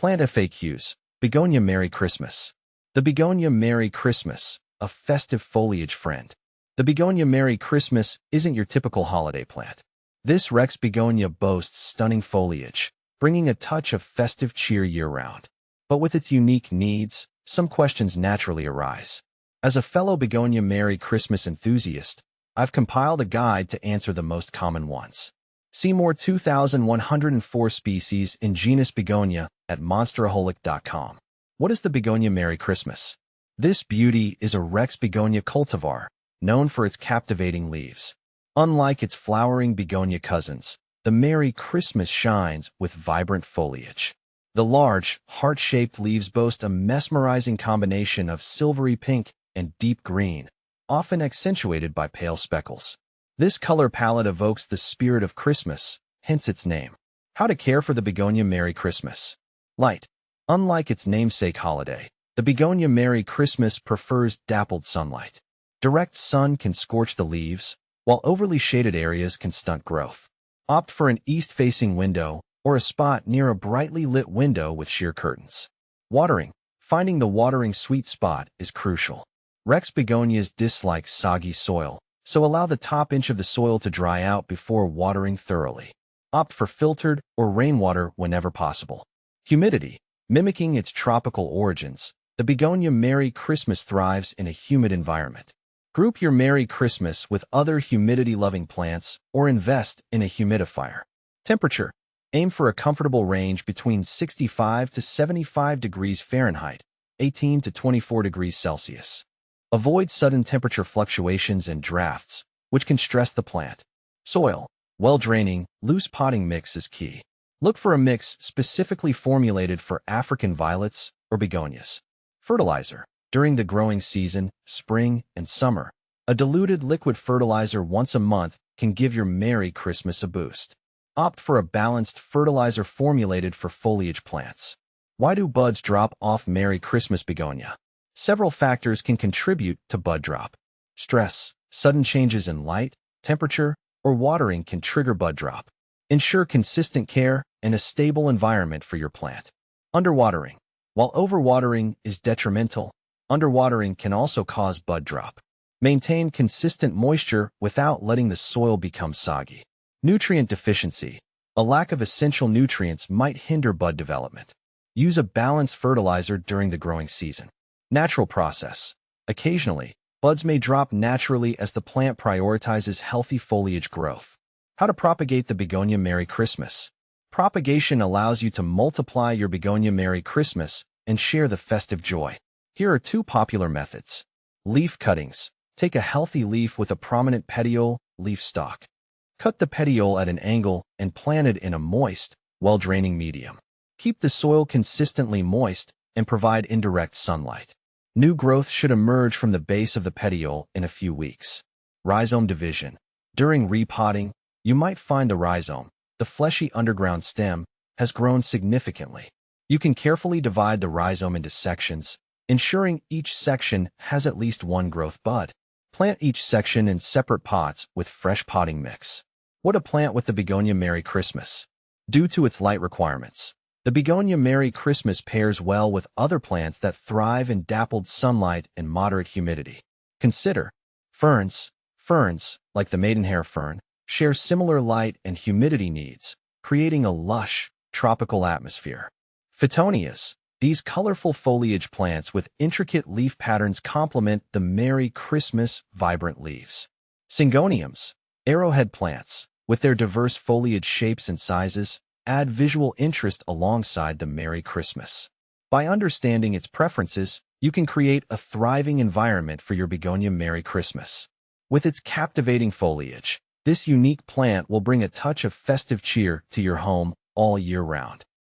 Plant FAQs. Begonia Merry Christmas. The Begonia Merry Christmas, a festive foliage friend. The Begonia Merry Christmas isn't your typical holiday plant. This Rex begonia boasts stunning foliage, bringing a touch of festive cheer year-round. But with its unique needs, some questions naturally arise. As a fellow Begonia Merry Christmas enthusiast, I've compiled a guide to answer the most common ones. See more 2,104 species in genus Begonia at monsteraholic.com. What is the Begonia Merry Christmas? This beauty is a Rex begonia cultivar, known for its captivating leaves. Unlike its flowering begonia cousins, the Merry Christmas shines with vibrant foliage. The large, heart-shaped leaves boast a mesmerizing combination of silvery pink and deep green, often accentuated by pale speckles. This color palette evokes the spirit of Christmas, hence its name. How to care for the Begonia Merry Christmas. Light. Unlike its namesake holiday, the Begonia Merry Christmas prefers dappled sunlight. Direct sun can scorch the leaves, while overly shaded areas can stunt growth. Opt for an east-facing window or a spot near a brightly lit window with sheer curtains. Watering. Finding the watering sweet spot is crucial. Rex begonias dislike soggy soil, so allow the top inch of the soil to dry out before watering thoroughly. Opt for filtered or rainwater whenever possible. Humidity. Mimicking its tropical origins, the Begonia Merry Christmas thrives in a humid environment. Group your Merry Christmas with other humidity-loving plants or invest in a humidifier. Temperature. Aim for a comfortable range between 65 to 75 degrees Fahrenheit, 18 to 24 degrees Celsius. Avoid sudden temperature fluctuations and drafts, which can stress the plant. Soil. Well-draining, loose potting mix is key. Look for a mix specifically formulated for African violets or begonias. Fertilizer. During the growing season, spring and summer, a diluted liquid fertilizer once a month can give your Merry Christmas a boost. Opt for a balanced fertilizer formulated for foliage plants. Why do buds drop off Merry Christmas begonia? Several factors can contribute to bud drop. Stress, sudden changes in light, temperature, or watering can trigger bud drop. Ensure consistent care and a stable environment for your plant. Underwatering. While overwatering is detrimental, underwatering can also cause bud drop. Maintain consistent moisture without letting the soil become soggy. Nutrient deficiency. A lack of essential nutrients might hinder bud development. Use a balanced fertilizer during the growing season. Natural process. Occasionally, buds may drop naturally as the plant prioritizes healthy foliage growth. How to propagate the Begonia Merry Christmas. Propagation allows you to multiply your Begonia Merry Christmas and share the festive joy. Here are two popular methods. Leaf cuttings. Take a healthy leaf with a prominent petiole, leaf stalk. Cut the petiole at an angle and plant it in a moist, well-draining medium. Keep the soil consistently moist and provide indirect sunlight. New growth should emerge from the base of the petiole in a few weeks. Rhizome division. During repotting, you might find the rhizome, the fleshy underground stem, has grown significantly. You can carefully divide the rhizome into sections, ensuring each section has at least one growth bud. Plant each section in separate pots with fresh potting mix. What to plant with the Begonia Merry Christmas? Due to its light requirements, the Begonia Merry Christmas pairs well with other plants that thrive in dappled sunlight and moderate humidity. Consider ferns. Ferns, like the maidenhair fern, share similar light and humidity needs, creating a lush, tropical atmosphere. Phytonias. These colorful foliage plants with intricate leaf patterns complement the Merry Christmas vibrant leaves. Syngoniums. Arrowhead plants, with their diverse foliage shapes and sizes, add visual interest alongside the Merry Christmas. By understanding its preferences, you can create a thriving environment for your Begonia Merry Christmas. With its captivating foliage, this unique plant will bring a touch of festive cheer to your home all year round.